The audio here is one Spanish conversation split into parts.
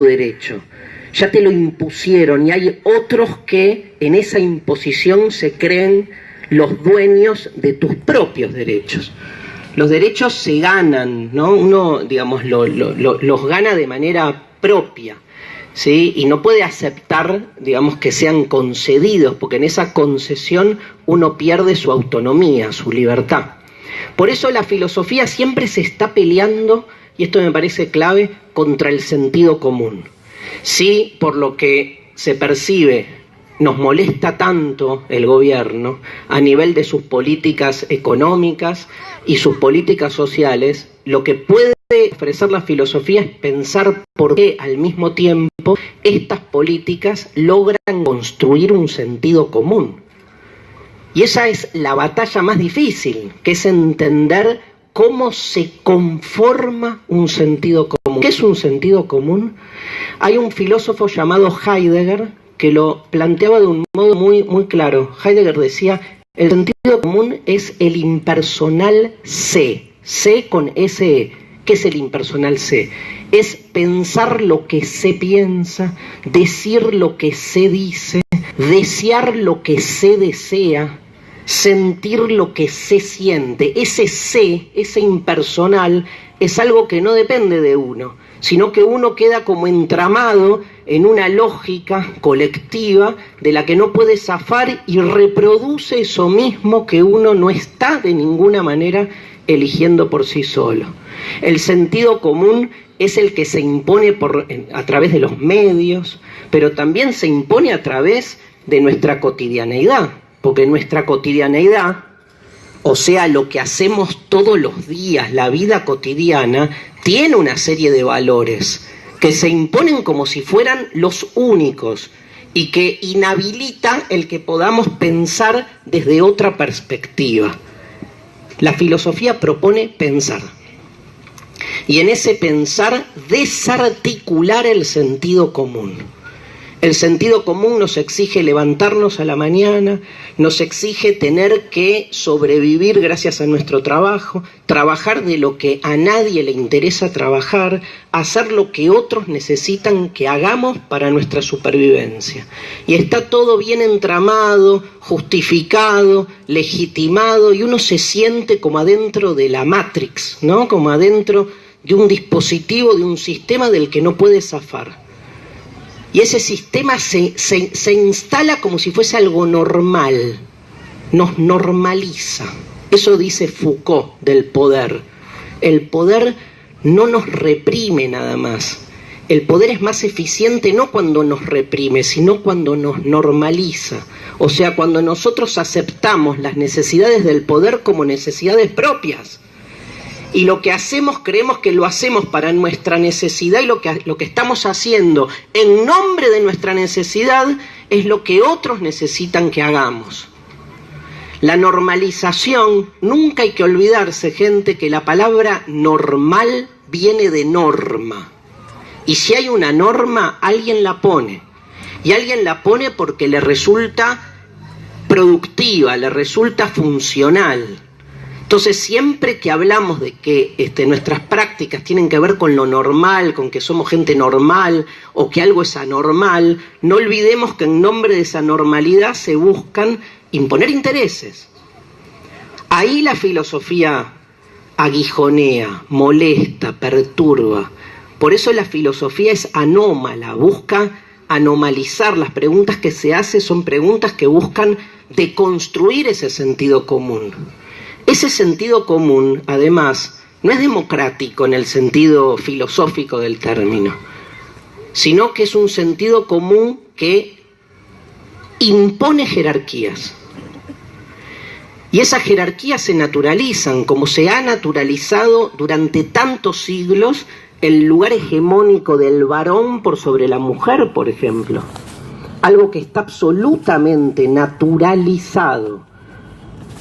derecho, ya te lo impusieron y hay otros que en esa imposición se creen los dueños de tus propios derechos. Los derechos se ganan, ¿no? Uno, digamos, los gana de manera propia, ¿sí? Y no puede aceptar, digamos, que sean concedidos, porque en esa concesión uno pierde su autonomía, su libertad. Por eso la filosofía siempre se está peleando, y esto me parece clave, contra el sentido común. Si por lo que se percibe nos molesta tanto el gobierno a nivel de sus políticas económicas y sus políticas sociales, lo que puede ofrecer la filosofía es pensar por qué al mismo tiempo estas políticas logran construir un sentido común. Y esa es la batalla más difícil, que es entender cómo se conforma un sentido común. ¿Qué es un sentido común? Hay un filósofo llamado Heidegger que lo planteaba de un modo muy claro. Heidegger decía, el sentido común es el impersonal sé, sé con S-E. ¿Qué es el impersonal sé? Es pensar lo que se piensa, decir lo que se dice, desear lo que se desea, sentir lo que se siente. Ese sé, ese impersonal, es algo que no depende de uno, sino que uno queda como entramado en una lógica colectiva de la que no puede zafar y reproduce eso mismo que uno no está de ninguna manera eligiendo por sí solo. El sentido común es el que se impone a través de los medios, pero también se impone a través de nuestra cotidianeidad, porque nuestra cotidianeidad, o sea, lo que hacemos todos los días, la vida cotidiana, tiene una serie de valores que se imponen como si fueran los únicos y que inhabilita el que podamos pensar desde otra perspectiva. La filosofía propone pensar. Y en ese pensar desarticular el sentido común. El sentido común nos exige levantarnos a la mañana, nos exige tener que sobrevivir gracias a nuestro trabajo, trabajar de lo que a nadie le interesa trabajar, hacer lo que otros necesitan que hagamos para nuestra supervivencia. Y está todo bien entramado, justificado, legitimado, y uno se siente como adentro de la Matrix, ¿no? Como adentro de un dispositivo, de un sistema del que no puede zafar. Y ese sistema se instala como si fuese algo normal, nos normaliza. Eso dice Foucault del poder. El poder no nos reprime nada más. El poder es más eficiente no cuando nos reprime, sino cuando nos normaliza. O sea, cuando nosotros aceptamos las necesidades del poder como necesidades propias. Y lo que hacemos, creemos que lo hacemos para nuestra necesidad, y lo que estamos haciendo en nombre de nuestra necesidad es lo que otros necesitan que hagamos. La normalización, nunca hay que olvidarse, gente, que la palabra normal viene de norma. Y si hay una norma, alguien la pone. Y alguien la pone porque le resulta productiva, le resulta funcional. Entonces, siempre que hablamos de que nuestras prácticas tienen que ver con lo normal, con que somos gente normal o que algo es anormal, no olvidemos que en nombre de esa normalidad se buscan imponer intereses. Ahí la filosofía aguijonea, molesta, perturba. Por eso la filosofía es anómala, busca anomalizar. Las preguntas que se hacen son preguntas que buscan deconstruir ese sentido común. Ese sentido común, además, no es democrático en el sentido filosófico del término, sino que es un sentido común que impone jerarquías. Y esas jerarquías se naturalizan, como se ha naturalizado durante tantos siglos el lugar hegemónico del varón por sobre la mujer, por ejemplo. Algo que está absolutamente naturalizado.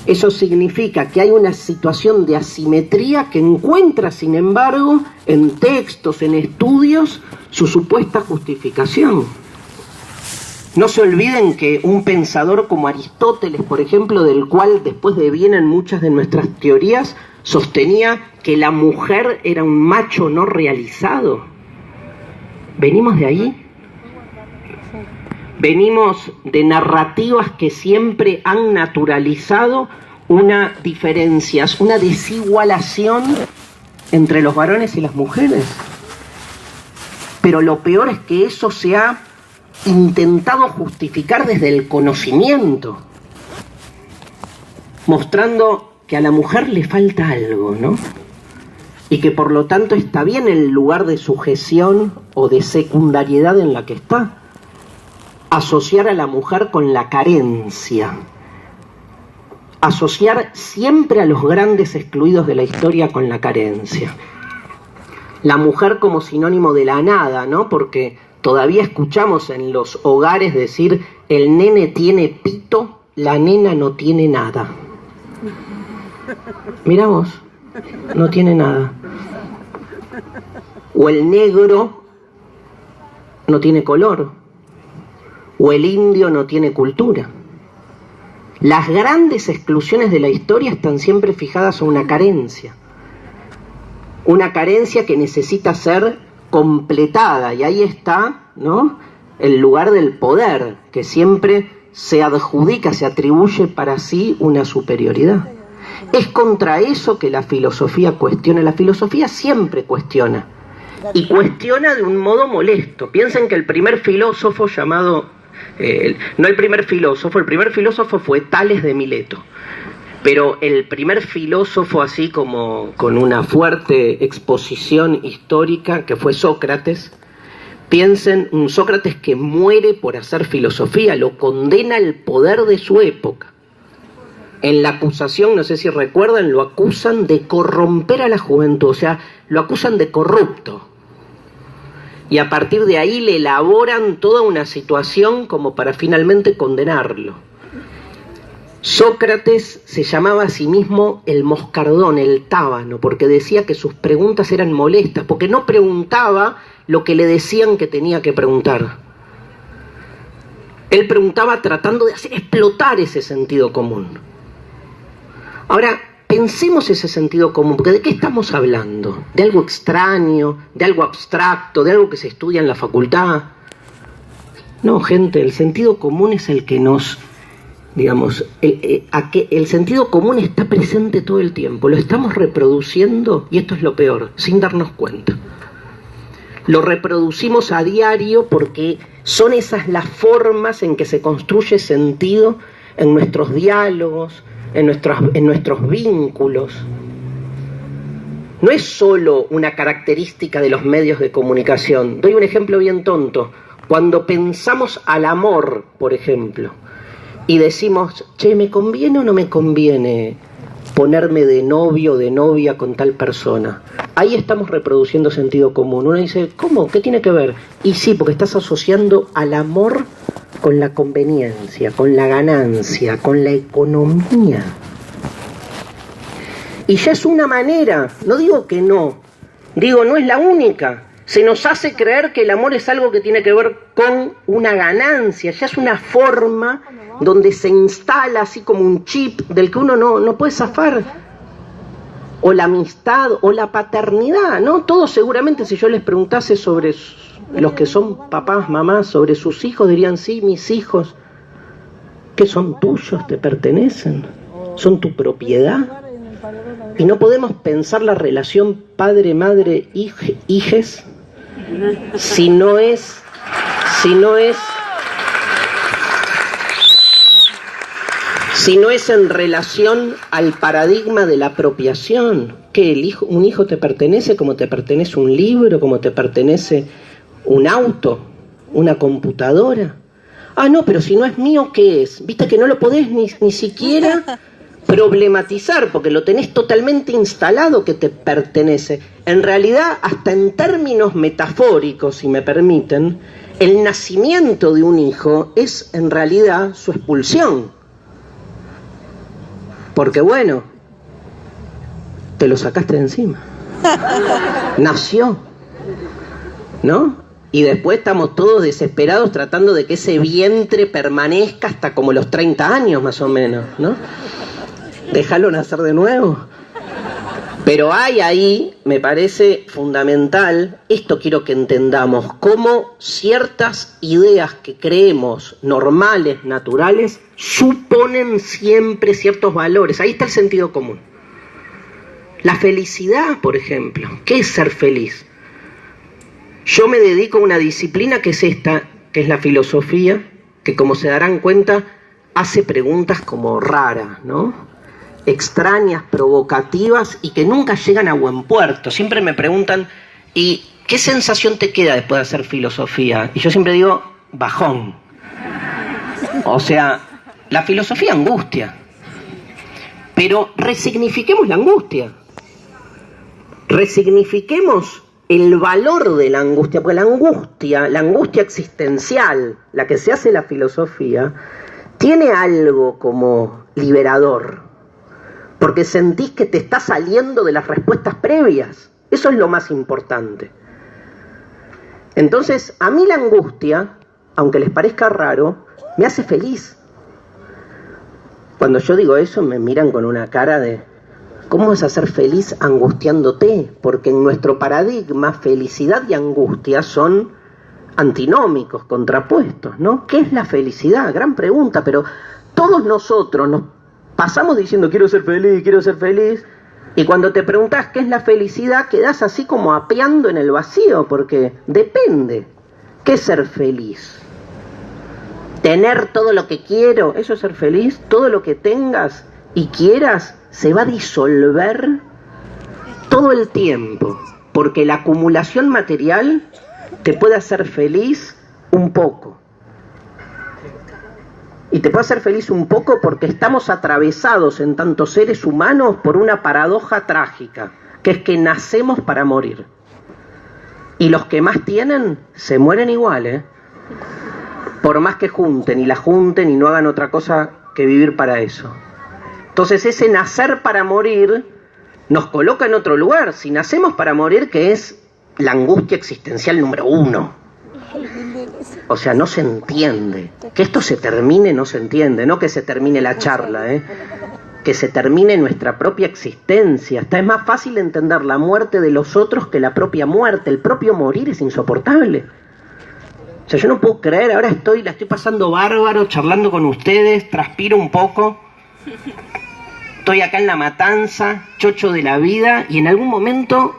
Eso significa que hay una situación de asimetría que encuentra, sin embargo, en textos, en estudios, su supuesta justificación. No se olviden que un pensador como Aristóteles, por ejemplo, del cual después devienen muchas de nuestras teorías, sostenía que la mujer era un macho no realizado. ¿Venimos de ahí? Venimos de narrativas que siempre han naturalizado una diferencia, una desigualación entre los varones y las mujeres. Pero lo peor es que eso se ha intentado justificar desde el conocimiento, mostrando que a la mujer le falta algo, ¿no? Y que por lo tanto está bien el lugar de sujeción o de secundariedad en la que está. Asociar a la mujer con la carencia. Asociar siempre a los grandes excluidos de la historia con la carencia. La mujer como sinónimo de la nada, ¿no? Porque todavía escuchamos en los hogares decir: el nene tiene pito, la nena no tiene nada. Mirá vos, no tiene nada. O el negro no tiene color. O el indio no tiene cultura. Las grandes exclusiones de la historia están siempre fijadas a una carencia. Una carencia que necesita ser completada. Y ahí está, ¿no?, el lugar del poder, que siempre se adjudica, se atribuye para sí una superioridad. Es contra eso que la filosofía cuestiona. La filosofía siempre cuestiona. Y cuestiona de un modo molesto. Piensen que el primer filósofo llamado... el primer filósofo fue Tales de Mileto. Pero el primer filósofo así como con una fuerte exposición histórica, que fue Sócrates. Piensen, un Sócrates que muere por hacer filosofía, lo condena el poder de su época. En la acusación, no sé si recuerdan, lo acusan de corromper a la juventud, o sea, lo acusan de corrupto. Y a partir de ahí le elaboran toda una situación como para finalmente condenarlo. Sócrates se llamaba a sí mismo el moscardón, el tábano, porque decía que sus preguntas eran molestas, porque no preguntaba lo que le decían que tenía que preguntar. Él preguntaba tratando de hacer explotar ese sentido común. Ahora, pensemos ese sentido común, porque ¿de qué estamos hablando? ¿De algo extraño? ¿De algo abstracto? ¿De algo que se estudia en la facultad? No, gente, el sentido común es el que nos... digamos, el sentido común está presente todo el tiempo. Lo estamos reproduciendo, y esto es lo peor, sin darnos cuenta. Lo reproducimos a diario porque son esas las formas en que se construye sentido en nuestros diálogos, en nuestros vínculos. No es solo una característica de los medios de comunicación. Doy un ejemplo bien tonto. Cuando pensamos al amor, por ejemplo, y decimos, che, ¿me conviene o no me conviene ponerme de novio o de novia con tal persona? Ahí estamos reproduciendo sentido común. Uno dice, ¿cómo? ¿Qué tiene que ver? Y sí, porque estás asociando al amor con la conveniencia, con la ganancia, con la economía. Y ya es una manera, no digo que no, digo no es la única. Se nos hace creer que el amor es algo que tiene que ver con una ganancia, ya es una forma donde se instala así como un chip del que uno no puede zafar. O la amistad, o la paternidad, ¿no? Todos seguramente, si yo les preguntase sobre los que son papás, mamás, sobre sus hijos, dirían, sí, mis hijos, que son tuyos, te pertenecen, son tu propiedad. Y no podemos pensar la relación padre-madre-hijes si no es en relación al paradigma de la apropiación. Que un hijo te pertenece como te pertenece un libro, como te pertenece un auto, una computadora. Ah, no, pero si no es mío, ¿qué es? Viste que no lo podés ni siquiera problematizar, porque lo tenés totalmente instalado que te pertenece. En realidad, hasta en términos metafóricos, si me permiten, el nacimiento de un hijo es en realidad su expulsión. Porque bueno, te lo sacaste de encima. Nació, ¿no? Y después estamos todos desesperados tratando de que ese vientre permanezca hasta como los 30 años más o menos, ¿no? Déjalo nacer de nuevo. Pero hay ahí me parece fundamental, esto quiero que entendamos, cómo ciertas ideas que creemos normales, naturales, suponen siempre ciertos valores. Ahí está el sentido común. La felicidad, por ejemplo. ¿Qué es ser feliz? Yo me dedico a una disciplina que es esta, que es la filosofía, que como se darán cuenta, hace preguntas como raras, ¿no? Extrañas, provocativas y que nunca llegan a buen puerto. Siempre me preguntan, ¿y qué sensación te queda después de hacer filosofía? Y yo siempre digo, bajón. O sea, la filosofía angustia. Pero resignifiquemos la angustia. Resignifiquemos el valor de la angustia, porque la angustia existencial, la que se hace la filosofía, tiene algo como liberador, porque sentís que te está saliendo de las respuestas previas. Eso es lo más importante. Entonces, a mí la angustia, aunque les parezca raro, me hace feliz. Cuando yo digo eso, me miran con una cara de ¿cómo vas a ser feliz angustiándote? Porque en nuestro paradigma, felicidad y angustia son antinómicos, contrapuestos, ¿no? ¿Qué es la felicidad? Gran pregunta, pero todos nosotros nos pasamos diciendo quiero ser feliz, y cuando te preguntas qué es la felicidad, quedás así como apeando en el vacío, porque depende. ¿Qué es ser feliz? ¿Tener todo lo que quiero? ¿Eso es ser feliz? ¿Todo lo que tengas y quieras se va a disolver todo el tiempo? Porque la acumulación material te puede hacer feliz un poco. Y te puede hacer feliz un poco porque estamos atravesados en tantos seres humanos por una paradoja trágica, que es que nacemos para morir. Y los que más tienen se mueren igual, ¿eh? Por más que junten y la junten y no hagan otra cosa que vivir para eso. Entonces ese nacer para morir nos coloca en otro lugar. Si nacemos para morir, que es la angustia existencial número 1. O sea, no se entiende. Que esto se termine no se entiende. No que se termine la charla, que se termine nuestra propia existencia. Es más fácil entender la muerte de los otros que la propia muerte. El propio morir es insoportable. O sea, yo no puedo creer, ahora la estoy pasando bárbaro, charlando con ustedes, transpiro un poco. Estoy acá en la matanza, chocho de la vida, y en algún momento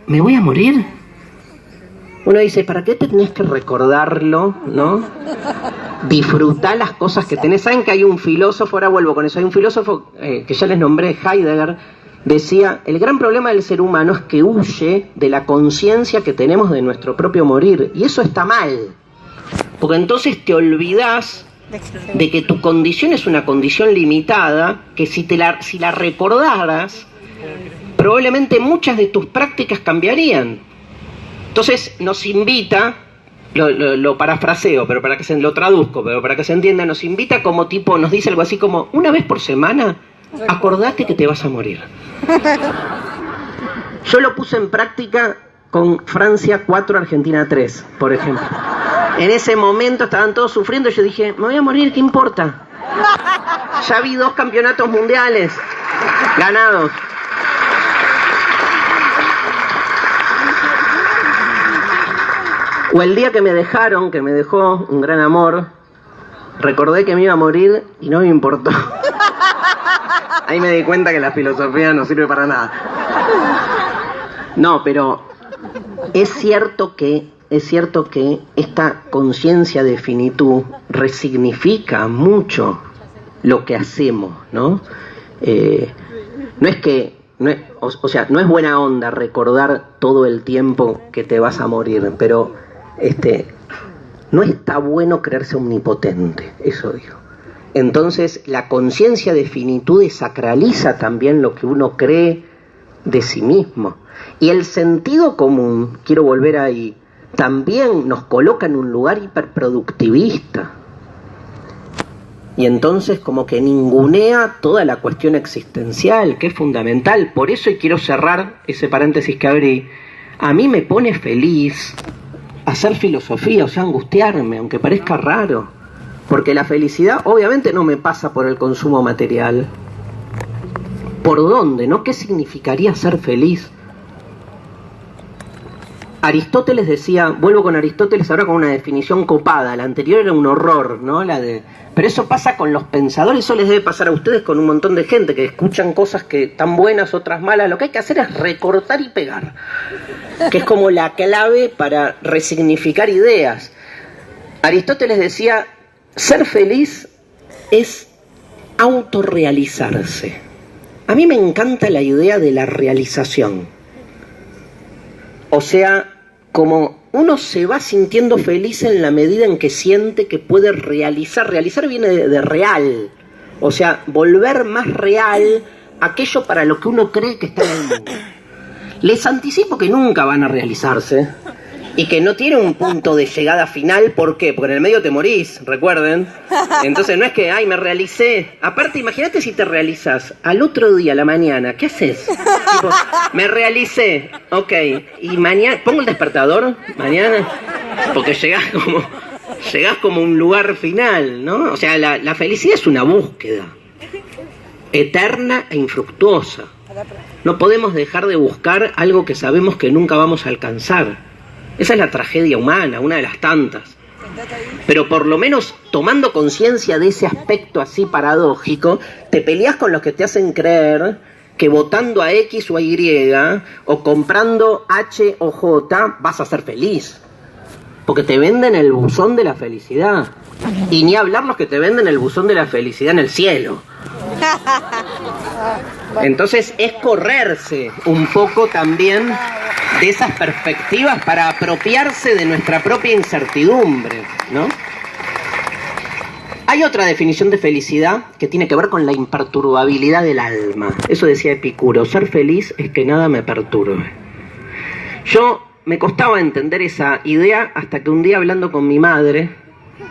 me voy a morir. Uno dice, ¿para qué te tenés que recordarlo, no? Disfrutá las cosas que tenés. ¿Saben que hay un filósofo? Ahora vuelvo con eso. Hay un filósofo que ya les nombré, Heidegger, decía, el gran problema del ser humano es que huye de la conciencia que tenemos de nuestro propio morir. Y eso está mal. Porque entonces te olvidás de que tu condición es una condición limitada, que si la recordaras, probablemente muchas de tus prácticas cambiarían. Entonces nos invita, lo parafraseo, pero lo traduzco, pero para que se entienda, nos invita como tipo, nos dice algo así como, una vez por semana, acordate que te vas a morir. Yo lo puse en práctica con Francia 4, Argentina 3, por ejemplo. En ese momento estaban todos sufriendo y yo dije, me voy a morir, ¿qué importa? Ya vi 2 campeonatos mundiales ganados. O el día que me dejaron, que me dejó un gran amor, recordé que me iba a morir y no me importó. Ahí me di cuenta que la filosofía no sirve para nada. No, pero es cierto que esta conciencia de finitud resignifica mucho lo que hacemos, ¿no? No es buena onda recordar todo el tiempo que te vas a morir, pero no está bueno creerse omnipotente, eso digo. Entonces la conciencia de finitud desacraliza también lo que uno cree de sí mismo. Y el sentido común, quiero volver ahí, también nos coloca en un lugar hiperproductivista. Y entonces como que ningunea toda la cuestión existencial, que es fundamental. Por eso, y quiero cerrar ese paréntesis que abrí, a mí me pone feliz hacer filosofía, o sea, angustiarme, aunque parezca raro. Porque la felicidad obviamente no me pasa por el consumo material. ¿Por dónde? ¿No? ¿Qué significaría ser feliz? Aristóteles decía, vuelvo con Aristóteles ahora con una definición copada, la anterior era un horror, ¿no? Pero eso pasa con los pensadores, eso les debe pasar a ustedes con un montón de gente que escuchan cosas que están buenas, otras malas. Lo que hay que hacer es recortar y pegar, que es como la clave para resignificar ideas. Aristóteles decía, ser feliz es autorrealizarse. A mí me encanta la idea de la realización. O sea, como uno se va sintiendo feliz en la medida en que siente que puede realizar. Realizar viene de real. O sea, volver más real aquello para lo que uno cree que está en el mundo. Les anticipo que nunca van a realizarse y que no tiene un punto de llegada final. ¿Por qué? Porque en el medio te morís, recuerden. Entonces no es que, ay, me realicé. Aparte, imagínate si te realizas al otro día, a la mañana, ¿qué haces? Tipo, me realicé, ok, y mañana, pongo el despertador, mañana, porque llegás como a un lugar final, ¿no? O sea, la felicidad es una búsqueda eterna e infructuosa. No podemos dejar de buscar algo que sabemos que nunca vamos a alcanzar. Esa es la tragedia humana, una de las tantas. Pero por lo menos tomando conciencia de ese aspecto así paradójico, te peleas con los que te hacen creer que votando a X o a Y o comprando H o J vas a ser feliz. Porque te venden el buzón de la felicidad. Y ni hablar los que te venden el buzón de la felicidad en el cielo. Entonces es correrse un poco también de esas perspectivas para apropiarse de nuestra propia incertidumbre, ¿no? Hay otra definición de felicidad que tiene que ver con la imperturbabilidad del alma. Eso decía Epicuro, ser feliz es que nada me perturbe. Yo me costaba entender esa idea hasta que un día hablando con mi madre,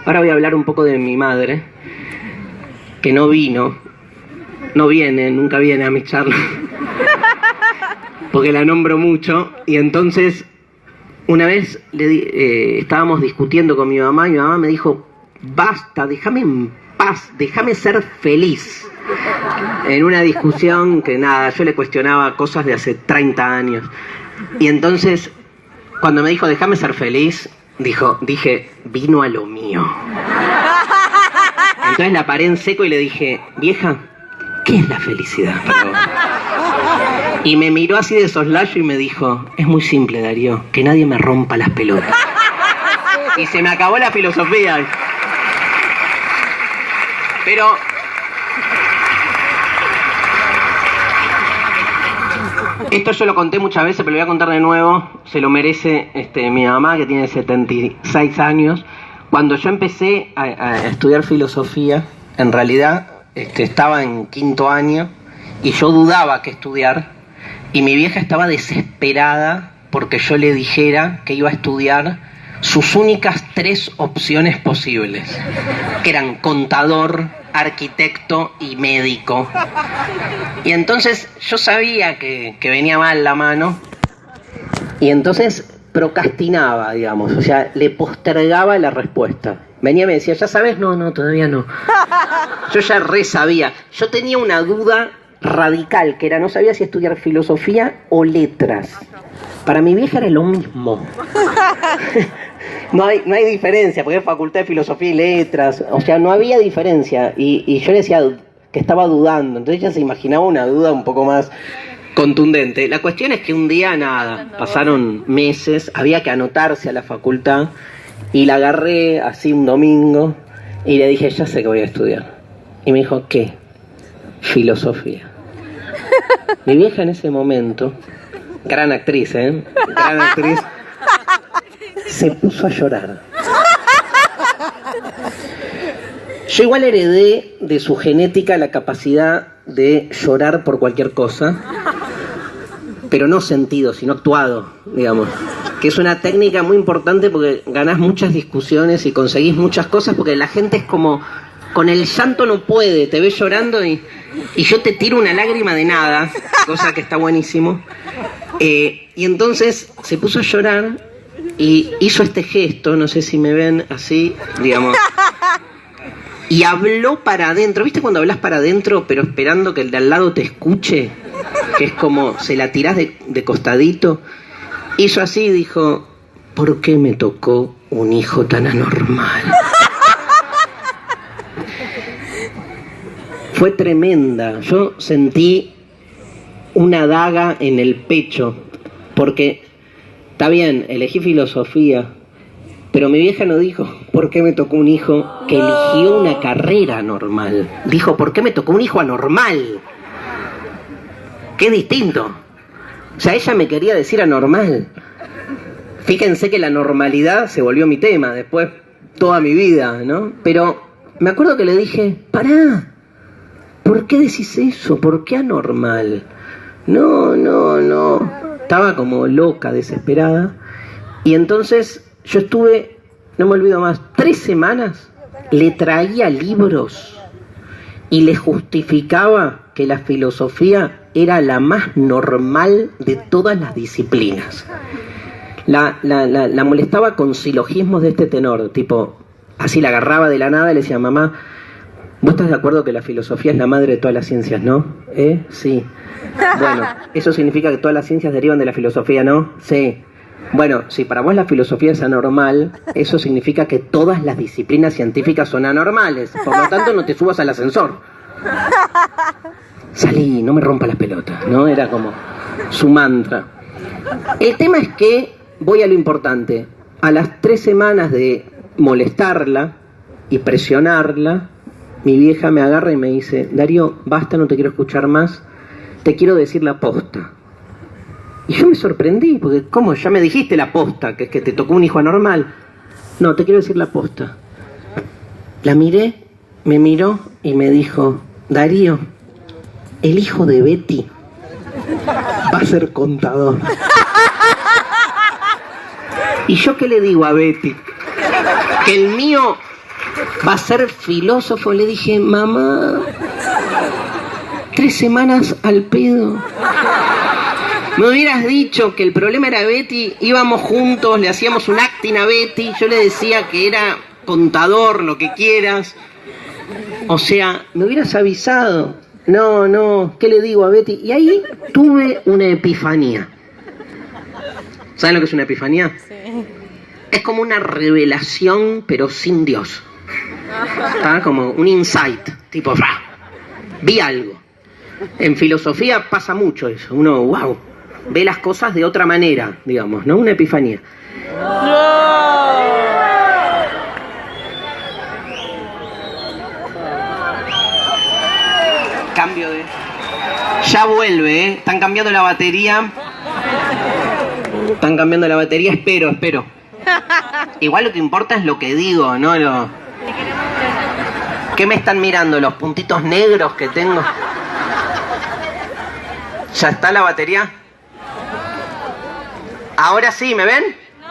ahora voy a hablar un poco de mi madre, que no viene, nunca viene a mis charlas, porque la nombro mucho, y entonces una vez estábamos discutiendo con mi mamá, y mi mamá me dijo, basta, déjame en paz, déjame ser feliz. En una discusión que nada, yo le cuestionaba cosas de hace 30 años. Y entonces, cuando me dijo, déjame ser feliz, dije, vino a lo mío. Entonces la paré en seco y le dije, vieja, ¿qué es la felicidad para vos? Y me miró así de soslayo y me dijo, es muy simple, Darío, que nadie me rompa las pelotas. Y se me acabó la filosofía. Pero esto yo lo conté muchas veces, pero lo voy a contar de nuevo. Se lo merece mi mamá, que tiene 76 años. Cuando yo empecé a estudiar filosofía, en realidad estaba en 5º año y yo dudaba qué estudiar, y mi vieja estaba desesperada porque yo le dijera que iba a estudiar sus únicas 3 opciones posibles, que eran contador, arquitecto y médico. Y entonces yo sabía que venía mal la mano, y entonces procrastinaba, digamos, o sea, le postergaba la respuesta. Venía y me decía, ¿ya sabes? No, todavía no. Yo ya re sabía. Yo tenía una duda radical, que era, no sabía si estudiar filosofía o letras. Para mi vieja era lo mismo. No hay diferencia, porque es facultad de filosofía y letras. O sea, no había diferencia. Y yo le decía que estaba dudando. Entonces ella se imaginaba una duda un poco más contundente. La cuestión es que un día, nada, pasaron meses, había que anotarse a la facultad, y la agarré así un domingo y le dije, ya sé que voy a estudiar. Y me dijo, ¿qué? Filosofía. Mi vieja en ese momento, gran actriz, gran actriz, se puso a llorar. Yo igual heredé de su genética la capacidad de llorar por cualquier cosa, pero no sentido, sino actuado, digamos. Que es una técnica muy importante porque ganás muchas discusiones y conseguís muchas cosas, porque la gente es como, con el llanto no puede, te ves llorando y yo te tiro una lágrima de nada, cosa que está buenísimo. Y entonces se puso a llorar y hizo este gesto, no sé si me ven así, digamos, y habló para adentro. ¿Viste cuando hablas para adentro pero esperando que el de al lado te escuche? Que es como, se la tirás de costadito. Hizo así y dijo, ¿por qué me tocó un hijo tan anormal? Fue tremenda. Yo sentí una daga en el pecho, porque está bien, elegí filosofía, pero mi vieja no dijo, ¿por qué me tocó un hijo que eligió una carrera normal? Dijo, ¿por qué me tocó un hijo anormal? Qué distinto. O sea, ella me quería decir anormal. Fíjense que la normalidad se volvió mi tema después toda mi vida, ¿no? Pero me acuerdo que le dije, pará, ¿por qué decís eso? ¿Por qué anormal? No. Estaba como loca, desesperada. Y entonces yo estuve, no me olvido más, 3 semanas le traía libros y le justificaba que la filosofía era la más normal de todas las disciplinas. La molestaba con silogismos de este tenor, tipo, así la agarraba de la nada y le decía, mamá, ¿vos estás de acuerdo que la filosofía es la madre de todas las ciencias, no? Sí. Bueno, ¿eso significa que todas las ciencias derivan de la filosofía, no? Sí. Bueno, si para vos la filosofía es anormal, eso significa que todas las disciplinas científicas son anormales. Por lo tanto, no te subas al ascensor. Salí, no me rompa las pelotas, ¿no? Era como su mantra. El tema es que, voy a lo importante, a las 3 semanas de molestarla y presionarla, mi vieja me agarra y me dice, Darío, basta, no te quiero escuchar más, te quiero decir la posta. Y yo me sorprendí, porque ¿cómo? Ya me dijiste la posta, que es que te tocó un hijo anormal. No, te quiero decir la posta. La miré, me miró y me dijo, Darío, el hijo de Betty va a ser contador. ¿Y yo qué le digo a Betty? Que el mío va a ser filósofo. Le dije, mamá, 3 semanas al pedo. Me hubieras dicho que el problema era Betty, íbamos juntos, le hacíamos un acting a Betty, yo le decía que era contador, lo que quieras. O sea, me hubieras avisado. No, ¿qué le digo a Betty? Y ahí tuve una epifanía. ¿Saben lo que es una epifanía? Sí. Es como una revelación, pero sin Dios. Como un insight, tipo, vi algo. En filosofía pasa mucho eso. Uno, wow, ve las cosas de otra manera, digamos, ¿no? Una epifanía. Cambio de... Ya vuelve, ¿eh? Están cambiando la batería. Espero. Igual lo que importa es lo que digo, ¿no? ¿Qué me están mirando? ¿Los puntitos negros que tengo? ¿Ya está la batería? ¿Ahora sí? ¿Me ven? ¡No!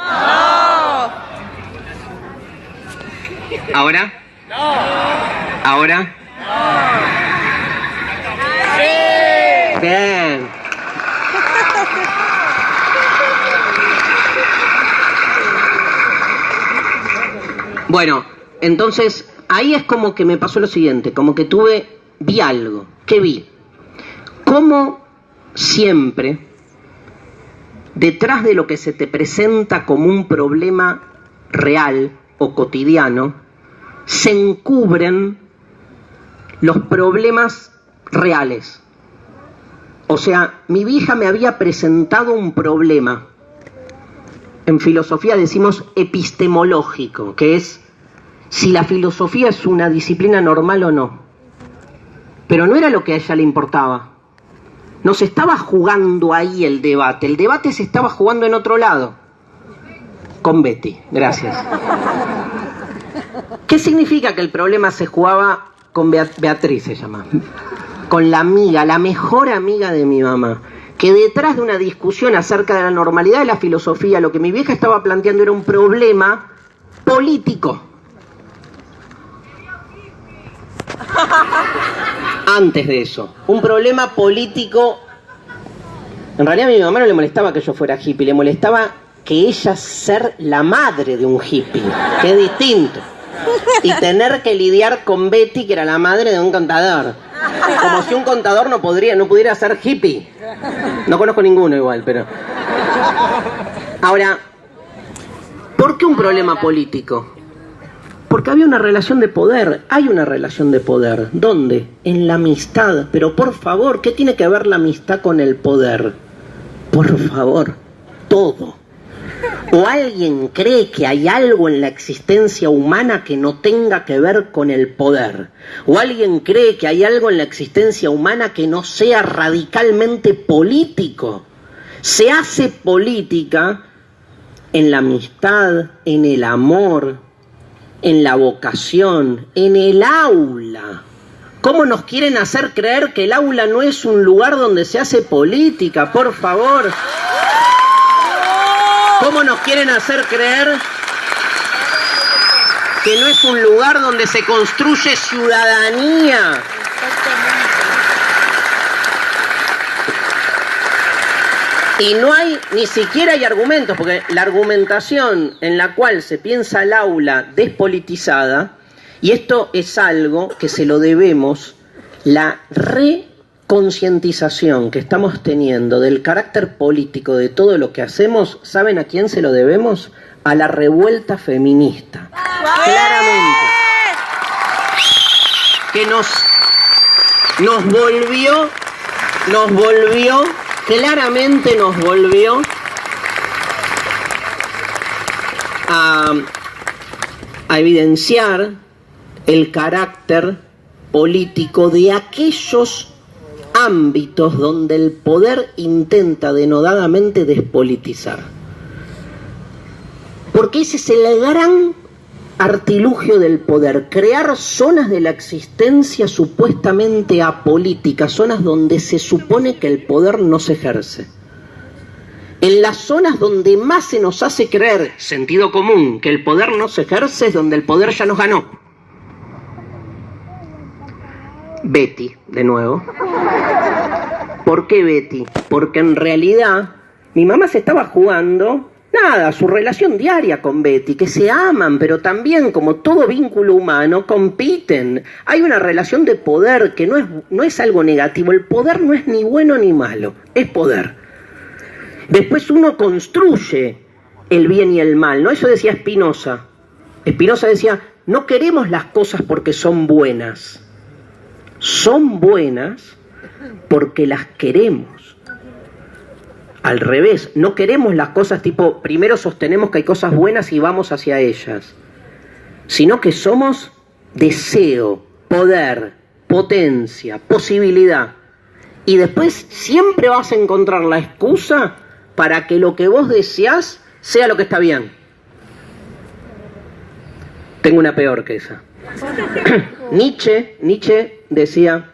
¿Ahora? ¡No! ¿Ahora? ¡No! ¡Sí! Bien. Bueno, entonces ahí es como que me pasó lo siguiente, como que vi algo. ¿Qué vi? Como siempre, detrás de lo que se te presenta como un problema real o cotidiano, se encubren los problemas reales. O sea, mi vieja me había presentado un problema. En filosofía decimos epistemológico, que es si la filosofía es una disciplina normal o no. Pero no era lo que a ella le importaba. No se estaba jugando ahí el debate se estaba jugando en otro lado. Con Betty, gracias. ¿Qué significa que el problema se jugaba con Beatriz, se llama? Con la amiga, la mejor amiga de mi mamá. Que detrás de una discusión acerca de la normalidad de la filosofía, lo que mi vieja estaba planteando era un problema político. Antes de eso, un problema político. En realidad a mi mamá no le molestaba que yo fuera hippie, le molestaba que ella ser la madre de un hippie, que es distinto. Y tener que lidiar con Betty, que era la madre de un contador. Como si un contador no pudiera ser hippie. No conozco ninguno igual, pero... Ahora, ¿por qué un problema político? Porque había una relación de poder, hay una relación de poder. ¿Dónde? En la amistad. Pero por favor, ¿qué tiene que ver la amistad con el poder? Por favor, todo. ¿O alguien cree que hay algo en la existencia humana que no tenga que ver con el poder? ¿O alguien cree que hay algo en la existencia humana que no sea radicalmente político? Se hace política en la amistad, en el amor, en la vocación, en el aula. ¿Cómo nos quieren hacer creer que el aula no es un lugar donde se hace política? Por favor. ¿Cómo nos quieren hacer creer que no es un lugar donde se construye ciudadanía? Y no hay, ni siquiera hay argumentos, porque la argumentación en la cual se piensa el aula despolitizada, y esto es algo que se lo debemos, la reconcientización que estamos teniendo del carácter político de todo lo que hacemos, ¿saben a quién se lo debemos? A la revuelta feminista. Claramente. Que nos volvió, claramente nos volvió a evidenciar el carácter político de aquellos ámbitos donde el poder intenta denodadamente despolitizar. Porque ese es el gran artilugio del poder, crear zonas de la existencia supuestamente apolíticas, zonas donde se supone que el poder no se ejerce. En las zonas donde más se nos hace creer, sentido común, que el poder no se ejerce, es donde el poder ya nos ganó. Betty, de nuevo. ¿Por qué Betty? Porque en realidad mi mamá se estaba jugando, nada, su relación diaria con Betty, que se aman, pero también, como todo vínculo humano, compiten. Hay una relación de poder que no es algo negativo. El poder no es ni bueno ni malo, es poder. Después uno construye el bien y el mal, ¿no? Eso decía Spinoza. Spinoza decía, no queremos las cosas porque son buenas. Son buenas porque las queremos. Al revés, no queremos las cosas tipo, primero sostenemos que hay cosas buenas y vamos hacia ellas, sino que somos deseo, poder, potencia, posibilidad. Y después siempre vas a encontrar la excusa para que lo que vos deseás sea lo que está bien. Tengo una peor que esa. Nietzsche decía,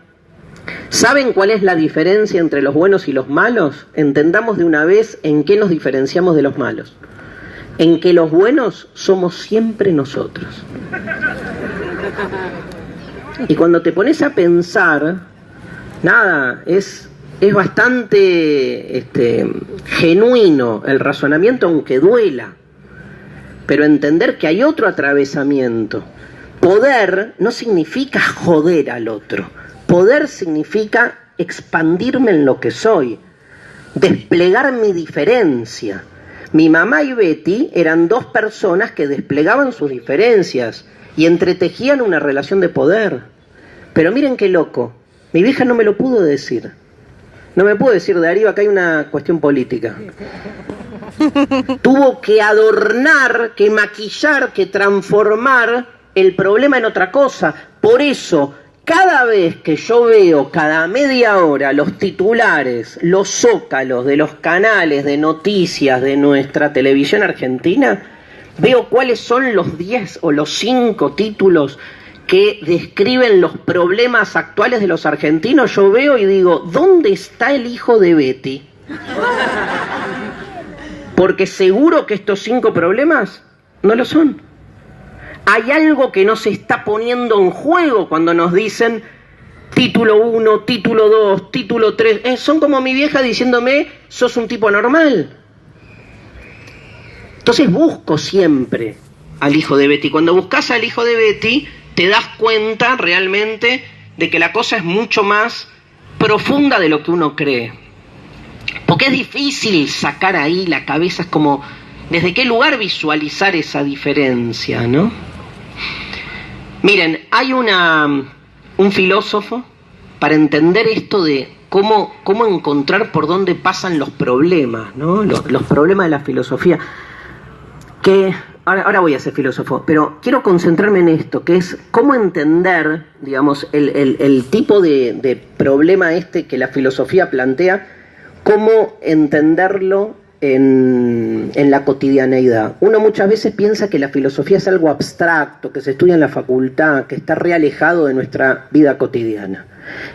¿saben cuál es la diferencia entre los buenos y los malos? Entendamos de una vez en qué nos diferenciamos de los malos. En que los buenos somos siempre nosotros. Y cuando te pones a pensar, nada, es bastante genuino el razonamiento, aunque duela. Pero entender que hay otro atravesamiento. Poder no significa joder al otro. Poder significa expandirme en lo que soy, desplegar mi diferencia. Mi mamá y Betty eran dos personas que desplegaban sus diferencias y entretejían una relación de poder. Pero miren qué loco, mi vieja no me lo pudo decir. No me pudo decir, Darío, acá hay una cuestión política. Tuvo que adornar, que maquillar, que transformar el problema en otra cosa. Por eso, cada vez que yo veo cada media hora los titulares, los zócalos de los canales de noticias de nuestra televisión argentina, veo cuáles son los 10 o los 5 títulos que describen los problemas actuales de los argentinos. Yo veo y digo, ¿dónde está el hijo de Betty? Porque seguro que estos 5 problemas no lo son. Hay algo que no se está poniendo en juego cuando nos dicen título 1, título 2, título 3. Son como mi vieja diciéndome, sos un tipo normal. Entonces busco siempre al hijo de Betty. Cuando buscas al hijo de Betty, te das cuenta realmente de que la cosa es mucho más profunda de lo que uno cree. Porque es difícil sacar ahí la cabeza, es como ¿Desde qué lugar visualizar esa diferencia, no? Miren, hay un filósofo para entender esto de cómo encontrar por dónde pasan los problemas, ¿no? Los problemas de la filosofía. Que ahora voy a ser filósofo, pero quiero concentrarme en esto, que es cómo entender, digamos, el tipo de problema que la filosofía plantea, cómo entenderlo en la cotidianeidad. Uno muchas veces piensa que la filosofía es algo abstracto, que se estudia en la facultad, que está realejado de nuestra vida cotidiana.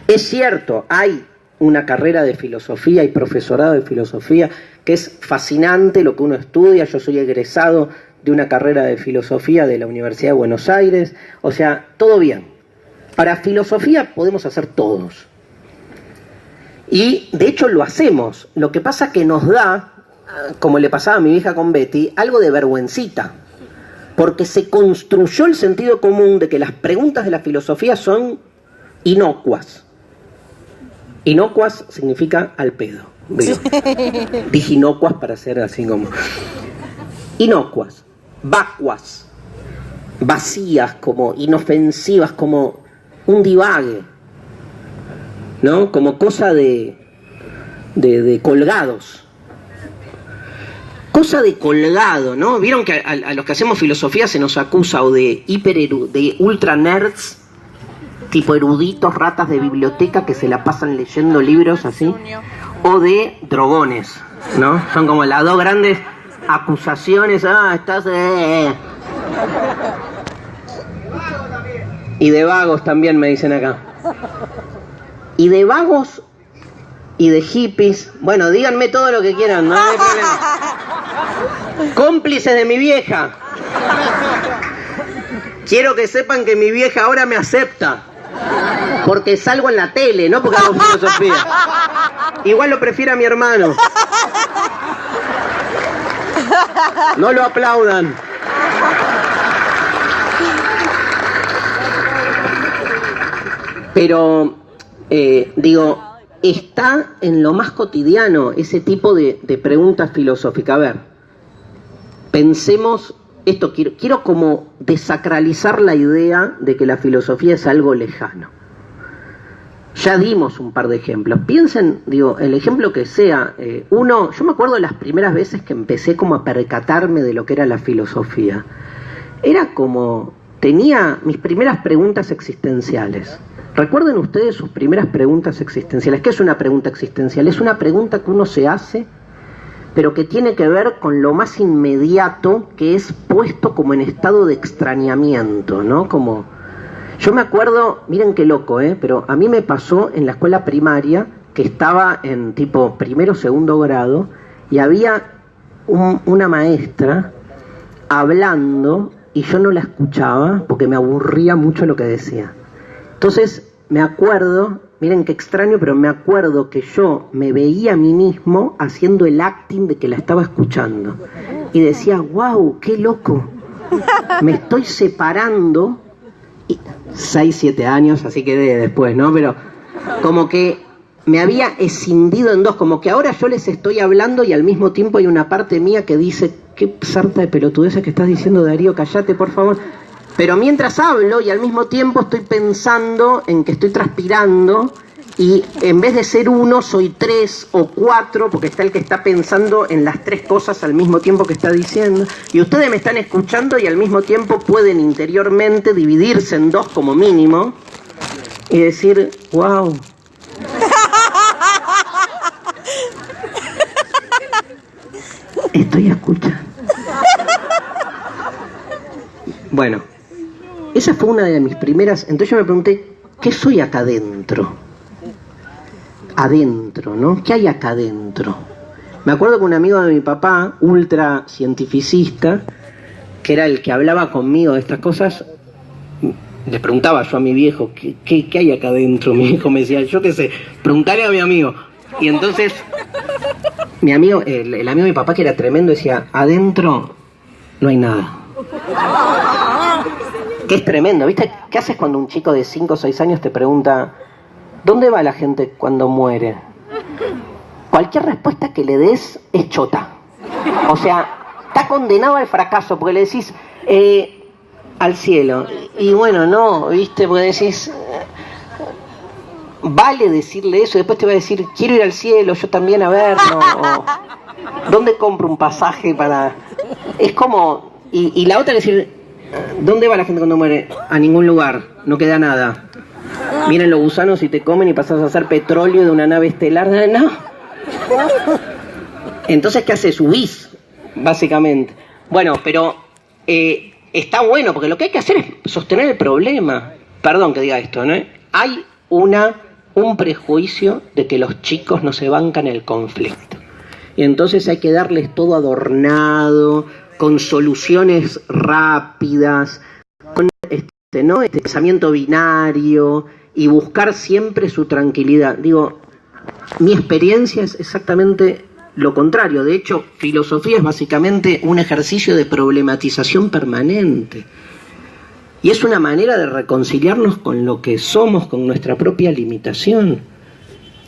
Es cierto, hay una carrera de filosofía y profesorado de filosofía que es fascinante lo que uno estudia. Yo soy egresado de una carrera de filosofía de la Universidad de Buenos Aires, o sea, todo bien. Para filosofía podemos hacer todos. Y de hecho lo hacemos. Lo que pasa que nos da, como le pasaba a mi vieja con Betty, algo de vergüencita. Porque se construyó el sentido común de que las preguntas de la filosofía son inocuas. Inocuas significa al pedo. Dije inocuas para ser así como... Inocuas, vacuas, vacías, como inofensivas, como un divague, ¿no? Como cosa de colgados. Cosa de colgado, ¿no? Vieron que a los que hacemos filosofía se nos acusa o de ultra nerds, tipo eruditos, ratas de biblioteca que se la pasan leyendo libros así, o de drogones, ¿no? Son como las dos grandes acusaciones. Estás... Y de vagos también me dicen acá. Y de vagos y de hippies. Bueno, díganme todo lo que quieran, no hay problema. Cómplices de mi vieja. Quiero que sepan que mi vieja ahora me acepta. Porque salgo en la tele, no porque hago filosofía. Igual lo prefiere a mi hermano. No lo aplaudan. Pero, digo, está en lo más cotidiano ese tipo de preguntas filosóficas. A ver, pensemos esto, quiero como desacralizar la idea de que la filosofía es algo lejano. Ya dimos un par de ejemplos. Piensen, digo, el ejemplo que sea, yo me acuerdo de las primeras veces que empecé como a percatarme de lo que era la filosofía. Era como, tenía mis primeras preguntas existenciales. ¿Recuerden ustedes sus primeras preguntas existenciales? ¿Qué es una pregunta existencial? Es una pregunta que uno se hace, pero que tiene que ver con lo más inmediato, que es puesto como en estado de extrañamiento, ¿no? Como, yo me acuerdo, miren qué loco, pero a mí me pasó en la escuela primaria, que estaba en tipo primero o segundo grado, y había una maestra hablando, y yo no la escuchaba, porque me aburría mucho lo que decía. Entonces, me acuerdo, miren qué extraño, pero me acuerdo que yo me veía a mí mismo haciendo el acting de que la estaba escuchando. Y decía, wow, qué loco. Me estoy separando. 6, 7 años, así quedé después, ¿no? Pero como que me había escindido en dos, como que ahora yo les estoy hablando y al mismo tiempo hay una parte mía que dice, qué sarta de pelotudeces que estás diciendo, Darío, callate, por favor. Pero mientras hablo y al mismo tiempo estoy pensando en que estoy transpirando y en vez de ser uno soy 3 o 4 porque está el que está pensando en las 3 cosas al mismo tiempo que está diciendo. Y ustedes me están escuchando y al mismo tiempo pueden interiormente dividirse en 2 como mínimo y decir, wow. Estoy escuchando. Bueno. Esa fue una de mis primeras... Entonces yo me pregunté, ¿qué soy acá adentro? Adentro, ¿no? ¿Qué hay acá adentro? Me acuerdo que un amigo de mi papá, ultra cientificista, que era el que hablaba conmigo de estas cosas, le preguntaba yo a mi viejo, ¿qué hay acá adentro? Mi viejo me decía, yo qué sé, preguntale a mi amigo. Y entonces, mi amigo, el amigo de mi papá, que era tremendo, decía, adentro no hay nada. Que es tremendo, ¿viste? ¿Qué haces cuando un chico de 5 o 6 años te pregunta ¿dónde va la gente cuando muere? Cualquier respuesta que le des es chota. O sea, está condenado al fracaso, porque le decís al cielo. Y bueno, no, ¿viste? Porque decís, vale decirle eso, y después te va a decir, quiero ir al cielo, yo también a verlo, o ¿dónde compro un pasaje para...? Es como... Y la otra es decir, ¿dónde va la gente cuando muere? A ningún lugar, no queda nada. Vienen los gusanos y te comen y pasas a hacer petróleo de una nave estelar. No. Entonces, ¿qué haces? Subís, básicamente. Bueno, pero está bueno, porque lo que hay que hacer es sostener el problema. Perdón que diga esto, ¿no? Hay un prejuicio de que los chicos no se bancan el conflicto. Y entonces hay que darles todo adornado, con soluciones rápidas, con ¿no? Este pensamiento binario y buscar siempre su tranquilidad. Digo, mi experiencia es exactamente lo contrario. De hecho, filosofía es básicamente un ejercicio de problematización permanente. Y es una manera de reconciliarnos con lo que somos, con nuestra propia limitación.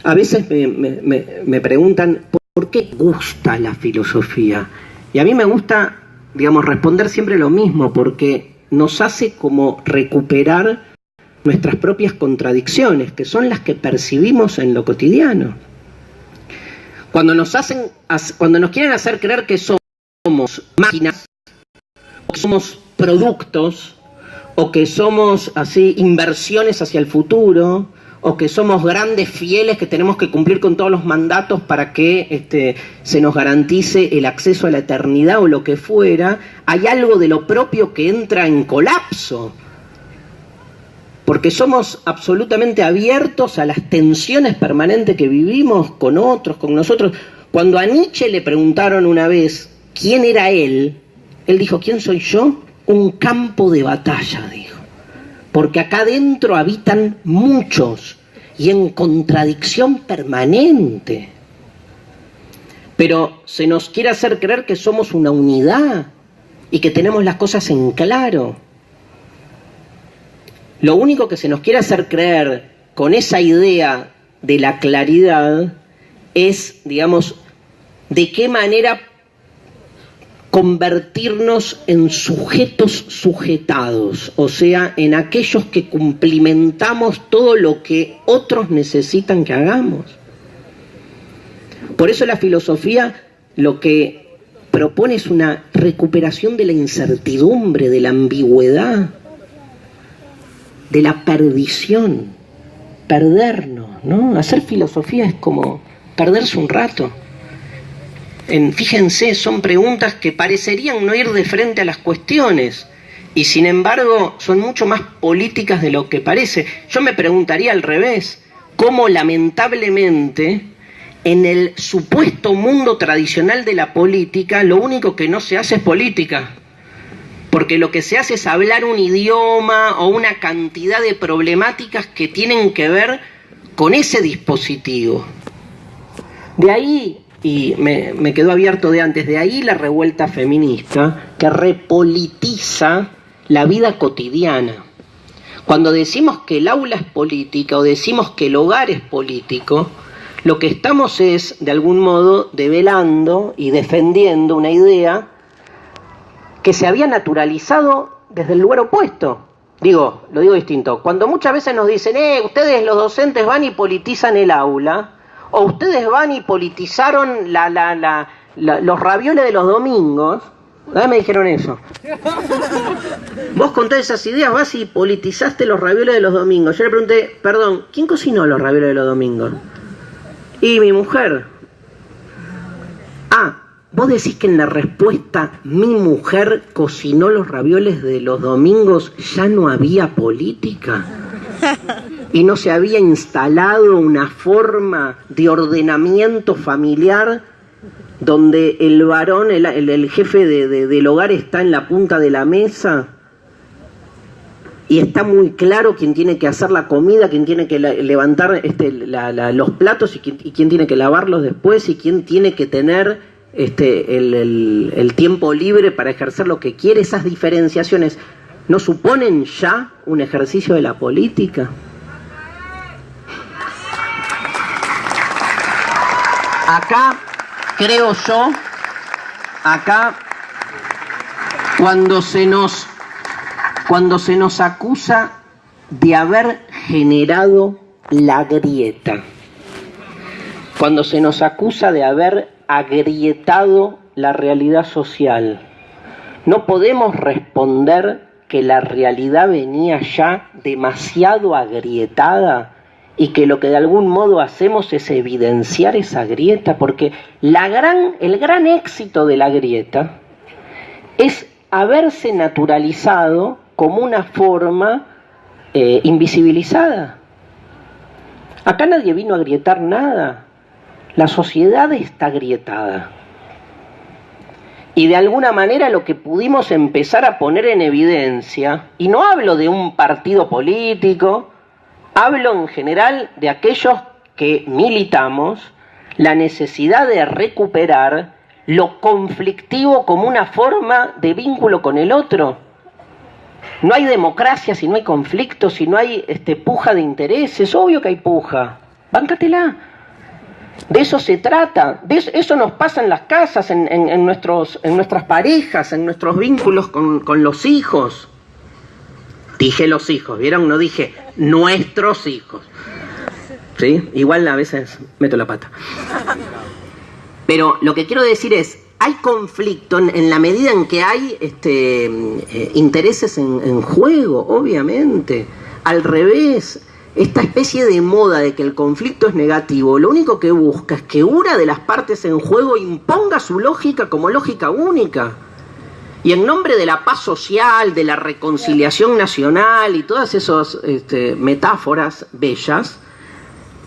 A veces me preguntan, ¿por qué gusta la filosofía? Y a mí me gusta, digamos, responder siempre lo mismo, porque nos hace como recuperar nuestras propias contradicciones, que son las que percibimos en lo cotidiano. Cuando nos quieren hacer creer que somos máquinas, o que somos productos, o que somos así inversiones hacia el futuro, o que somos grandes fieles que tenemos que cumplir con todos los mandatos para que se nos garantice el acceso a la eternidad o lo que fuera, hay algo de lo propio que entra en colapso. Porque somos absolutamente abiertos a las tensiones permanentes que vivimos con otros, con nosotros. Cuando a Nietzsche le preguntaron una vez quién era él dijo, ¿quién soy yo? Un campo de batalla, dijo. Porque acá adentro habitan muchos y en contradicción permanente. Pero se nos quiere hacer creer que somos una unidad y que tenemos las cosas en claro. Lo único que se nos quiere hacer creer con esa idea de la claridad es, digamos, de qué manera convertirnos en sujetos sujetados, o sea, en aquellos que cumplimentamos todo lo que otros necesitan que hagamos. Por eso la filosofía lo que propone es una recuperación de la incertidumbre, de la ambigüedad, de la perdición, perdernos, ¿no? Hacer filosofía es como perderse un rato. Fíjense, son preguntas que parecerían no ir de frente a las cuestiones y sin embargo son mucho más políticas de lo que parece. Yo me preguntaría al revés, cómo lamentablemente en el supuesto mundo tradicional de la política lo único que no se hace es política, porque lo que se hace es hablar un idioma o una cantidad de problemáticas que tienen que ver con ese dispositivo. De ahí, y me quedó abierto de antes, de ahí la revuelta feminista que repolitiza la vida cotidiana. Cuando decimos que el aula es política o decimos que el hogar es político, lo que estamos es, de algún modo, develando y defendiendo una idea que se había naturalizado desde el lugar opuesto. Lo digo distinto. Cuando muchas veces nos dicen, ustedes los docentes van y politizan el aula, o ustedes van y politizaron los ravioles de los domingos. Me dijeron eso. Vos contás esas ideas, vas y politizaste los ravioles de los domingos. Yo le pregunté, perdón, ¿quién cocinó los ravioles de los domingos? Y mi mujer. Vos decís que en la respuesta, mi mujer cocinó los ravioles de los domingos, ya no había política. Y no se había instalado una forma de ordenamiento familiar donde el varón, el jefe del hogar está en la punta de la mesa y está muy claro quién tiene que hacer la comida, quién tiene que levantar los platos y quién tiene que lavarlos después y quién tiene que tener el tiempo libre para ejercer lo que quiere. Esas diferenciaciones ¿no suponen ya un ejercicio de la política? Acá, creo yo, Cuando se nos acusa de haber generado la grieta, cuando se nos acusa de haber agrietado la realidad social, no podemos responder que la realidad venía ya demasiado agrietada y que lo que de algún modo hacemos es evidenciar esa grieta, porque el gran éxito de la grieta es haberse naturalizado como una forma invisibilizada. Acá nadie vino a agrietar nada. La sociedad está agrietada. Y de alguna manera lo que pudimos empezar a poner en evidencia, y no hablo de un partido político, hablo en general de aquellos que militamos la necesidad de recuperar lo conflictivo como una forma de vínculo con el otro. No hay democracia si no hay conflicto, si no hay puja de intereses. Obvio que hay puja. Báncatela. De eso se trata. Eso nos pasa en las casas, en nuestras parejas, en nuestros vínculos con los hijos. Dije los hijos, ¿vieron? No dije nuestros hijos. ¿Sí? Igual a veces meto la pata. Pero lo que quiero decir es, hay conflicto en la medida en que hay intereses en juego, obviamente. Al revés, esta especie de moda de que el conflicto es negativo, lo único que busca es que una de las partes en juego imponga su lógica como lógica única. Y en nombre de la paz social, de la reconciliación nacional y todas esas metáforas bellas,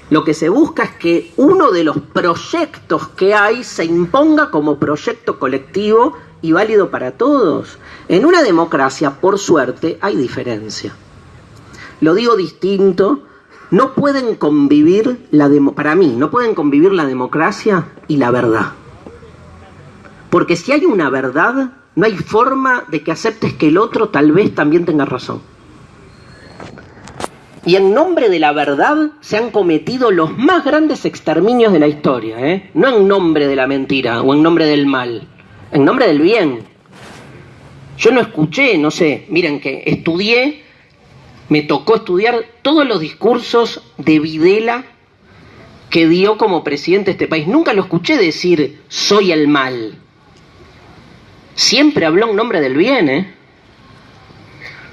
lo que se busca es que uno de los proyectos que hay se imponga como proyecto colectivo y válido para todos. En una democracia, por suerte, hay diferencia. Lo digo distinto, no pueden convivir, para mí, no pueden convivir la democracia y la verdad. Porque si hay una verdad, no hay forma de que aceptes que el otro tal vez también tenga razón. Y en nombre de la verdad se han cometido los más grandes exterminios de la historia, ¿eh? No en nombre de la mentira o en nombre del mal, en nombre del bien. Yo no escuché, no sé, miren que me tocó estudiar todos los discursos de Videla que dio como presidente de este país. Nunca lo escuché decir, soy el mal. Siempre habló en nombre del bien, ¿eh?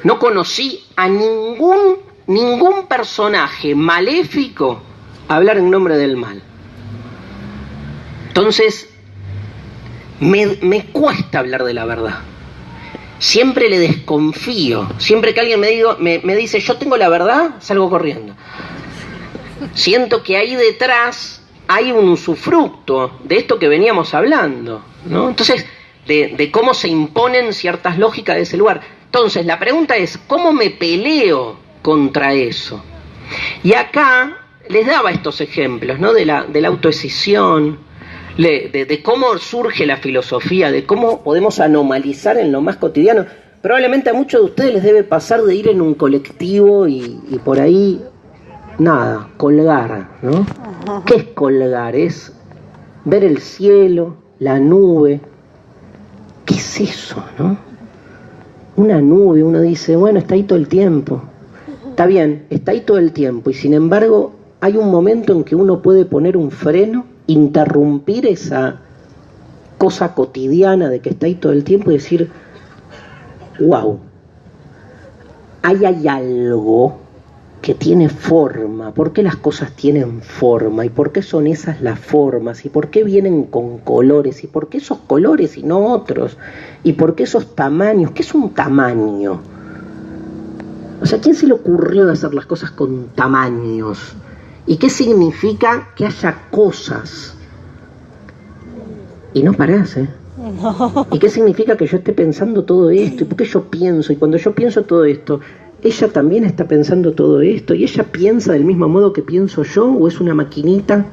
No conocí a ningún personaje maléfico hablar en nombre del mal. Entonces, me cuesta hablar de la verdad. Siempre le desconfío. Siempre que alguien me dice, yo tengo la verdad, salgo corriendo. Siento que ahí detrás hay un usufructo de esto que veníamos hablando, ¿no? Entonces, de cómo se imponen ciertas lógicas de ese lugar. Entonces, la pregunta es, ¿cómo me peleo contra eso? Y acá les daba estos ejemplos, ¿no? De la autoescisión, de cómo surge la filosofía, de cómo podemos anomalizar en lo más cotidiano. Probablemente a muchos de ustedes les debe pasar de ir en un colectivo y por ahí, nada, colgar, ¿no? ¿Qué es colgar? Es ver el cielo, la nube. ¿Qué es eso, no? Una nube, uno dice, bueno, está ahí todo el tiempo. Está bien, está ahí todo el tiempo, y sin embargo hay un momento en que uno puede poner un freno, interrumpir esa cosa cotidiana de que está ahí todo el tiempo y decir, wow, hay algo que tiene forma. ¿Por qué las cosas tienen forma? ¿Y por qué son esas las formas? ¿Y por qué vienen con colores? ¿Y por qué esos colores y no otros? ¿Y por qué esos tamaños? ¿Qué es un tamaño? O sea, ¿a quién se le ocurrió hacer las cosas con tamaños? ¿Y qué significa que haya cosas? Y no parás, ¿eh? No. ¿Y qué significa que yo esté pensando todo esto? ¿Y por qué yo pienso? Y cuando yo pienso todo esto, ¿ella también está pensando todo esto? ¿Y ella piensa del mismo modo que pienso yo? ¿O es una maquinita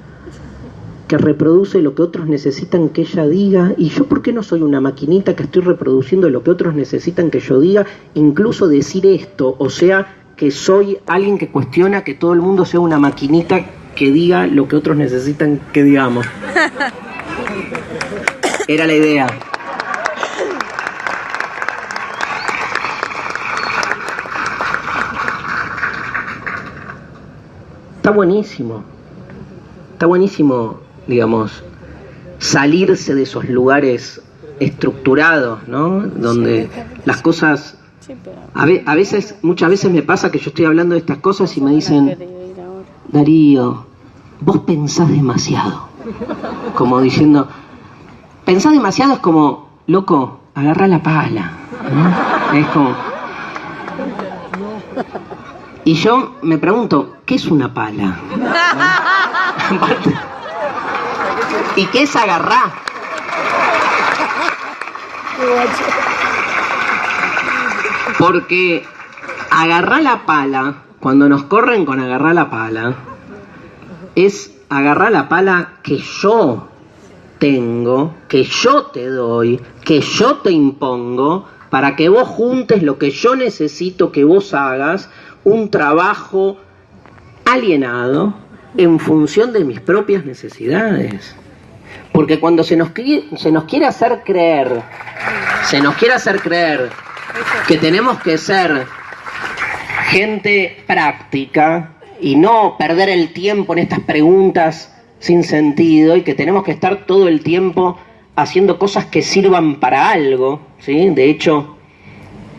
que reproduce lo que otros necesitan que ella diga? ¿Y yo por qué no soy una maquinita que estoy reproduciendo lo que otros necesitan que yo diga? Incluso decir esto, o sea, que soy alguien que cuestiona que todo el mundo sea una maquinita que diga lo que otros necesitan que digamos. Era la idea. está buenísimo, digamos, salirse de esos lugares estructurados, ¿no? Donde las cosas, muchas veces me pasa que yo estoy hablando de estas cosas y me dicen, Darío, vos pensás demasiado. Como diciendo, pensás demasiado es como, loco, agarrá la pala, ¿no? Es como... Y yo me pregunto, ¿qué es una pala? ¿No? ¿Y qué es agarrar? Porque agarrar la pala, cuando nos corren con agarrar la pala, es agarrar la pala que yo tengo, que yo te doy, que yo te impongo, para que vos juntes lo que yo necesito que vos hagas, un trabajo alienado en función de mis propias necesidades. Porque cuando se nos quiere hacer creer que tenemos que ser gente práctica y no perder el tiempo en estas preguntas sin sentido, y que tenemos que estar todo el tiempo haciendo cosas que sirvan para algo, ¿sí? De hecho,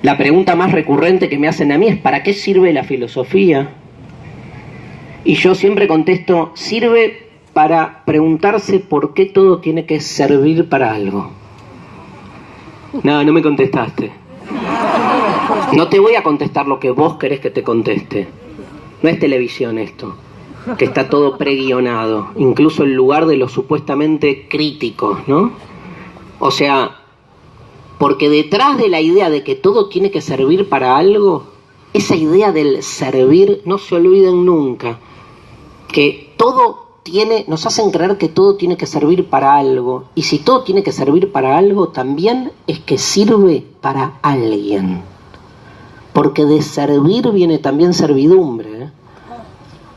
la pregunta más recurrente que me hacen a mí es ¿para qué sirve la filosofía? Y yo siempre contesto, sirve para preguntarse por qué todo tiene que servir para algo. No me contestaste. No te voy a contestar lo que vos querés que te conteste. No es televisión esto, que está todo preguionado, incluso en lugar de los supuestamente críticos, ¿no? O sea, porque detrás de la idea de que todo tiene que servir para algo, esa idea del servir, no se olviden nunca, que nos hacen creer que todo tiene que servir para algo, y si todo tiene que servir para algo, también es que sirve para alguien. Porque de servir viene también servidumbre, ¿eh?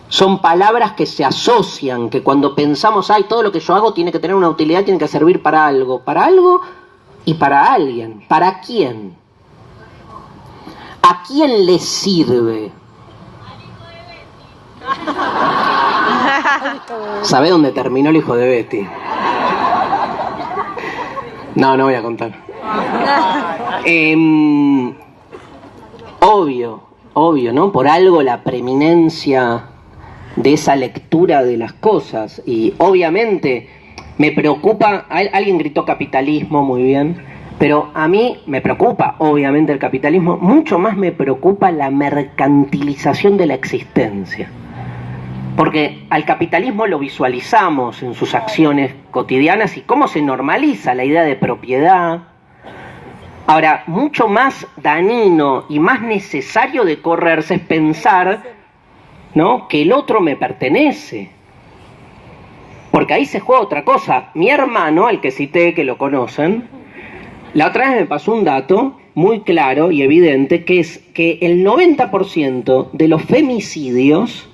Son palabras que se asocian, que cuando pensamos, todo lo que yo hago tiene que tener una utilidad, tiene que servir para algo y para alguien. ¿Para quién? ¿A quién le sirve? ¿Sabe dónde terminó el hijo de Betty? No voy a contar. Obvio, ¿no? Por algo la preeminencia de esa lectura de las cosas. Y obviamente me preocupa, alguien gritó capitalismo, muy bien, pero a mí me preocupa obviamente el capitalismo, mucho más me preocupa la mercantilización de la existencia. Porque al capitalismo lo visualizamos en sus acciones cotidianas y cómo se normaliza la idea de propiedad. Ahora, mucho más dañino y más necesario de correrse es pensar, ¿no?, que el otro me pertenece. Porque ahí se juega otra cosa. Mi hermano, al que cité, que lo conocen, la otra vez me pasó un dato muy claro y evidente, que es que el 90% de los femicidios,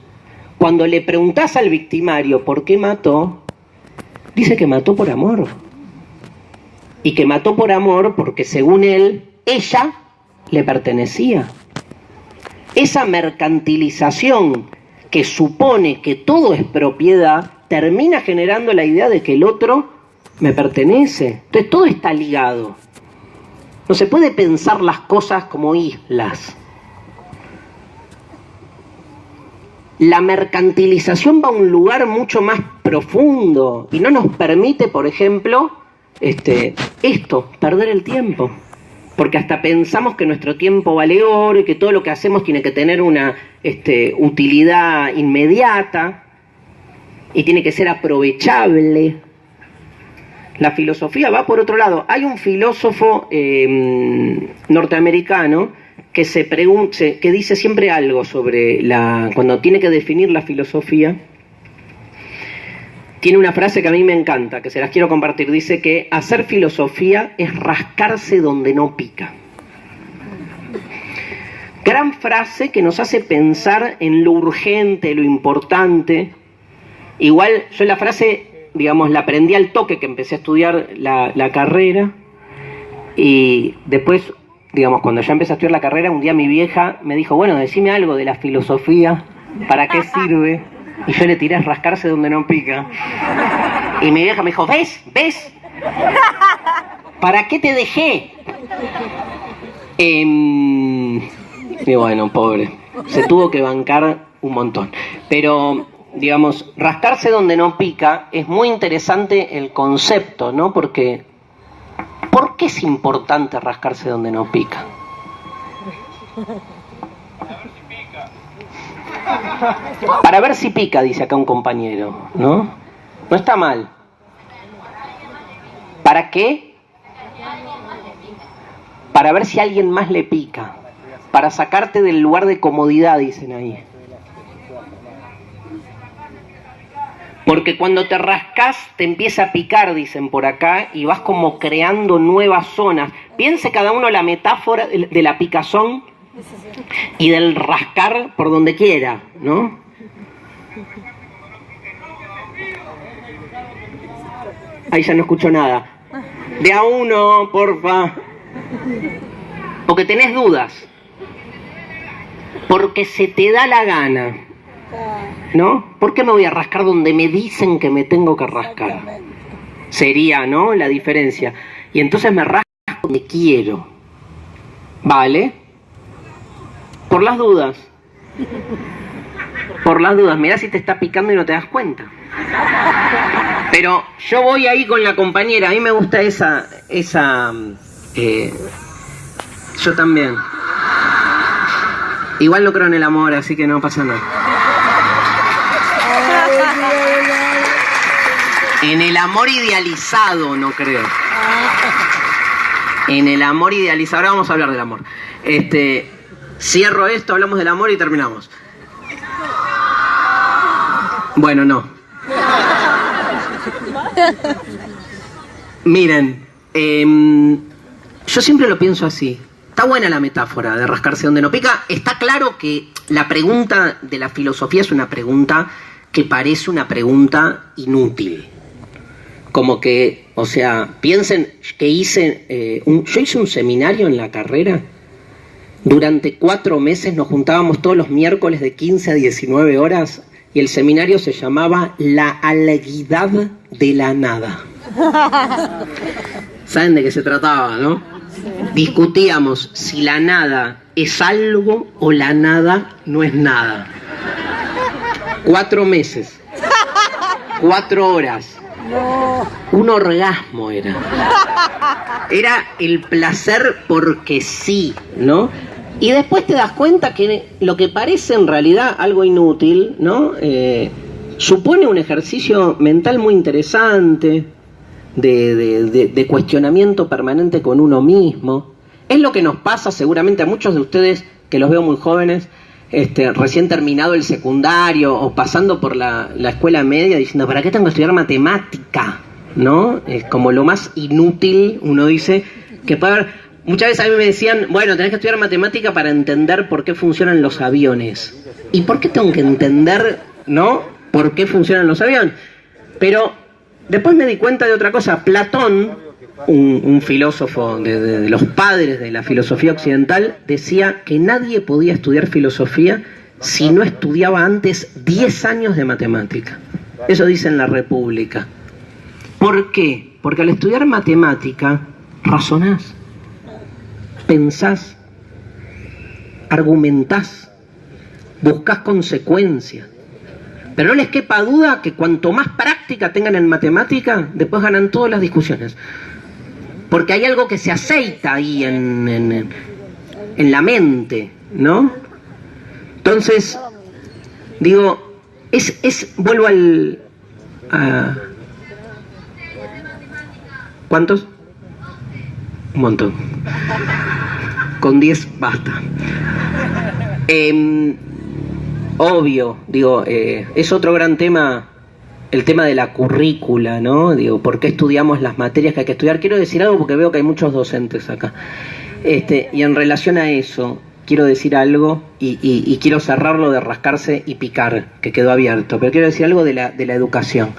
cuando le preguntás al victimario por qué mató, dice que mató por amor. Y que mató por amor porque, según él, ella le pertenecía. Esa mercantilización que supone que todo es propiedad termina generando la idea de que el otro me pertenece. Entonces todo está ligado. No se puede pensar las cosas como islas. La mercantilización va a un lugar mucho más profundo y no nos permite, por ejemplo, perder el tiempo. Porque hasta pensamos que nuestro tiempo vale oro y que todo lo que hacemos tiene que tener una utilidad inmediata y tiene que ser aprovechable. La filosofía va por otro lado. Hay un filósofo norteamericano que dice siempre algo sobre cuando tiene que definir la filosofía. Tiene una frase que a mí me encanta, que se las quiero compartir. Dice que hacer filosofía es rascarse donde no pica. Gran frase que nos hace pensar en lo urgente, lo importante. Igual yo la frase, digamos, la aprendí al toque que empecé a estudiar la carrera. Y después, digamos, cuando ya empecé a estudiar la carrera, un día mi vieja me dijo, bueno, decime algo de la filosofía, ¿para qué sirve? Y yo le tiré a rascarse donde no pica. Y mi vieja me dijo, ¿ves? ¿Ves? ¿Para qué te dejé? Y bueno, pobre. Se tuvo que bancar un montón. Pero, digamos, rascarse donde no pica es muy interesante el concepto, ¿no? Porque, ¿por qué es importante rascarse donde no pica? Para ver si pica, dice acá un compañero, ¿no? No está mal. ¿Para qué? Para ver si a alguien más le pica. Para sacarte del lugar de comodidad, dicen ahí. Porque cuando te rascas te empieza a picar, dicen por acá, y vas como creando nuevas zonas. Piense cada uno la metáfora de la picazón y del rascar por donde quiera, ¿no? Ahí ya no escucho nada. De a uno, porfa. Porque tenés dudas. Porque se te da la gana. ¿No? ¿Por qué me voy a rascar donde me dicen que me tengo que rascar? Sería, ¿no? La diferencia. Y entonces me rasco donde quiero. ¿Vale? Por las dudas. Por las dudas. Mirá si te está picando y no te das cuenta. Pero yo voy ahí con la compañera. A mí me gusta esa yo también. Igual no creo en el amor, así que no pasa nada. En el amor idealizado no creo. En el amor idealizado. Ahora vamos a hablar del amor. Cierro esto, hablamos del amor y terminamos. Bueno, no. Miren, yo siempre lo pienso así. Está buena la metáfora de rascarse donde no pica. Está claro que la pregunta de la filosofía es una pregunta que parece una pregunta inútil. Como que, o sea, piensen que yo hice un seminario en la carrera. Durante 4 meses nos juntábamos todos los miércoles de 15 a 19 horas y el seminario se llamaba La Alguidad de la Nada. ¿Saben de qué se trataba, no? Discutíamos si la nada es algo o la nada no es nada. 4 meses. 4 horas. Un orgasmo era. Era el placer porque sí, ¿no? Y después te das cuenta que lo que parece en realidad algo inútil, ¿no? Supone un ejercicio mental muy interesante, de cuestionamiento permanente con uno mismo. Es lo que nos pasa seguramente a muchos de ustedes, que los veo muy jóvenes, recién terminado el secundario o pasando por la escuela media, diciendo, ¿para qué tengo que estudiar matemática? ¿No? Es como lo más inútil, uno dice, que puede haber. Muchas veces a mí me decían, bueno, tenés que estudiar matemática para entender por qué funcionan los aviones. ¿Y por qué tengo que entender, no, por qué funcionan los aviones? Pero después me di cuenta de otra cosa. Platón, un filósofo de los padres de la filosofía occidental, decía que nadie podía estudiar filosofía si no estudiaba antes 10 años de matemática. Eso dice en la República. ¿Por qué? Porque al estudiar matemática, razonás, pensás, argumentás, buscás consecuencias. Pero no les quepa duda que cuanto más práctica tengan en matemática, después ganan todas las discusiones. Porque hay algo que se aceita ahí en la mente, ¿no? Entonces, digo, vuelvo ¿cuántos? Un montón. Con 10 basta. Obvio, digo, es otro gran tema, el tema de la currícula, ¿no? Digo, ¿por qué estudiamos las materias que hay que estudiar? Quiero decir algo porque veo que hay muchos docentes acá. Y en relación a eso, quiero decir algo y quiero cerrarlo de rascarse y picar, que quedó abierto, pero quiero decir algo de la educación.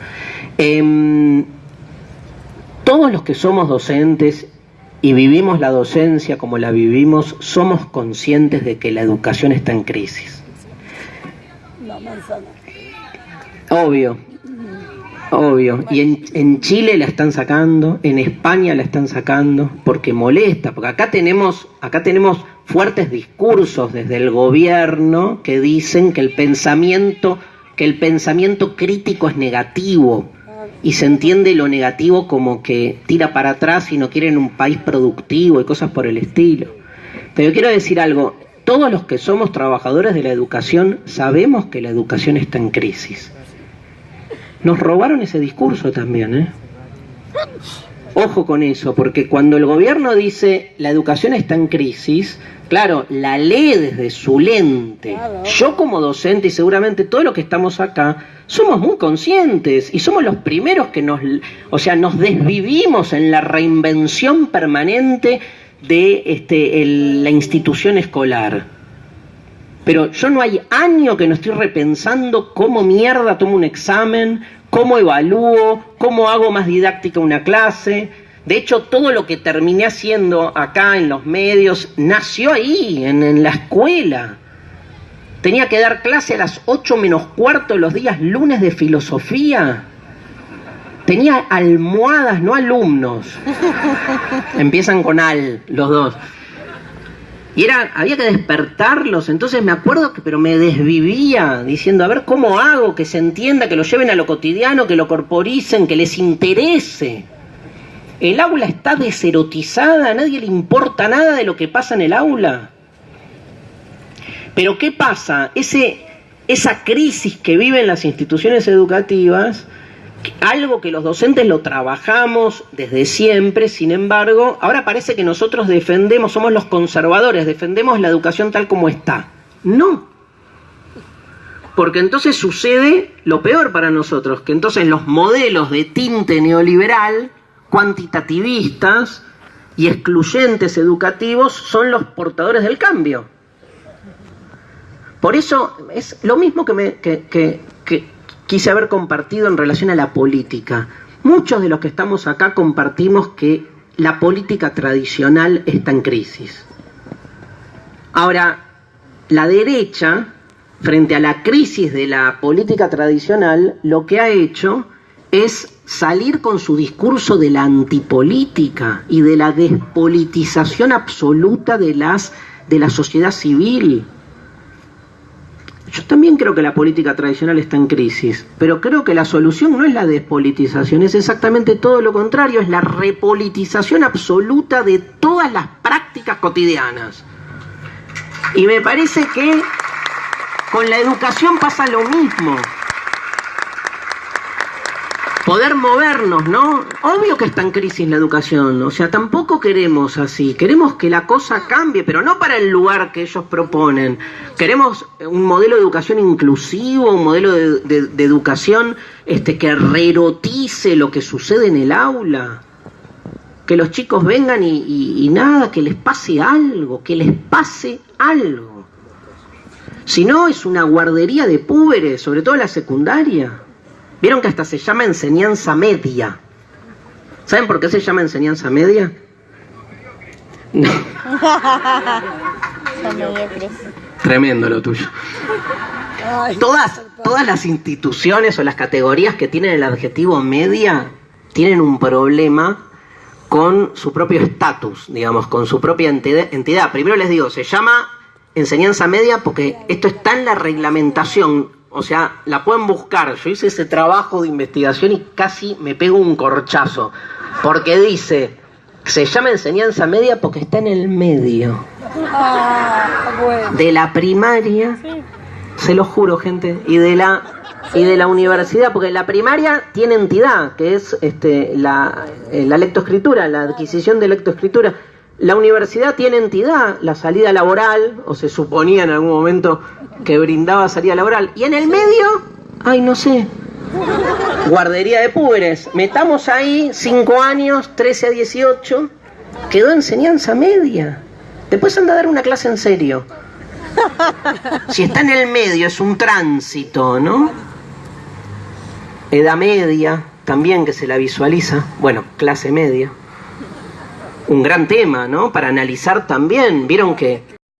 Todos los que somos docentes y vivimos la docencia como la vivimos, somos conscientes de que la educación está en crisis. Obvio, obvio. Y en Chile la están sacando, en España la están sacando, porque molesta, porque acá tenemos fuertes discursos desde el gobierno que dicen que el pensamiento crítico es negativo, y se entiende lo negativo como que tira para atrás y no quieren un país productivo y cosas por el estilo. Pero quiero decir algo, todos los que somos trabajadores de la educación sabemos que la educación está en crisis. Nos robaron ese discurso también, ¿eh? Ojo con eso, porque cuando el gobierno dice la educación está en crisis, claro, la lee desde su lente. Yo como docente y seguramente todos los que estamos acá somos muy conscientes y somos los primeros que nos desvivimos en la reinvención permanente de la institución escolar. Pero yo no hay año que no estoy repensando cómo mierda tomo un examen, cómo evalúo, cómo hago más didáctica una clase. De hecho, todo lo que terminé haciendo acá en los medios nació ahí, en la escuela. Tenía que dar clase a las 8 menos cuarto los días lunes de filosofía. Tenía almohadas, no alumnos. Empiezan con al, los dos. Y había que despertarlos, entonces me acuerdo pero me desvivía diciendo, a ver cómo hago, que se entienda, que lo lleven a lo cotidiano, que lo corporicen, que les interese. El aula está deserotizada, a nadie le importa nada de lo que pasa en el aula. Pero ¿qué pasa? Esa crisis que viven las instituciones educativas, algo que los docentes lo trabajamos desde siempre, sin embargo, ahora parece que nosotros somos los conservadores, defendemos la educación tal como está. No. Porque entonces sucede lo peor para nosotros, que entonces los modelos de tinte neoliberal, cuantitativistas y excluyentes educativos son los portadores del cambio. Por eso es lo mismo que quise haber compartido en relación a la política. Muchos de los que estamos acá compartimos que la política tradicional está en crisis. Ahora, la derecha, frente a la crisis de la política tradicional, lo que ha hecho es salir con su discurso de la antipolítica y de la despolitización absoluta de la sociedad civil. Yo también creo que la política tradicional está en crisis, pero creo que la solución no es la despolitización, es exactamente todo lo contrario, es la repolitización absoluta de todas las prácticas cotidianas. Y me parece que con la educación pasa lo mismo. Poder movernos, ¿no? Obvio que está en crisis la educación, o sea, tampoco queremos así, queremos que la cosa cambie, pero no para el lugar que ellos proponen. Queremos un modelo de educación inclusivo, un modelo de educación que reerotice lo que sucede en el aula. Que los chicos vengan y nada, que les pase algo, Si no, es una guardería de púberes, sobre todo en la secundaria. Vieron que hasta se llama enseñanza media. ¿Saben por qué se llama enseñanza media? No. Tremendo lo tuyo. Todas las instituciones o las categorías que tienen el adjetivo media tienen un problema con su propio estatus, digamos, con su propia entidad. Primero les digo, se llama enseñanza media porque esto está en la reglamentación. O sea, la pueden buscar. Yo hice ese trabajo de investigación y casi me pego un corchazo. Porque dice, se llama enseñanza media porque está en el medio. De la primaria, se lo juro, gente, y de la universidad, porque la primaria tiene entidad, que es la lectoescritura, la adquisición de lectoescritura. La universidad tiene entidad, la salida laboral, o se suponía en algún momento que brindaba salida laboral. Y en el medio, no sé, guardería de púberes. Metamos ahí 5 años, 13 a 18, quedó enseñanza media. Después anda a dar una clase en serio. Si está en el medio, es un tránsito, ¿no? Edad media, también que se la visualiza. Bueno, clase media. Un gran tema, ¿no? Para analizar también. Vieron que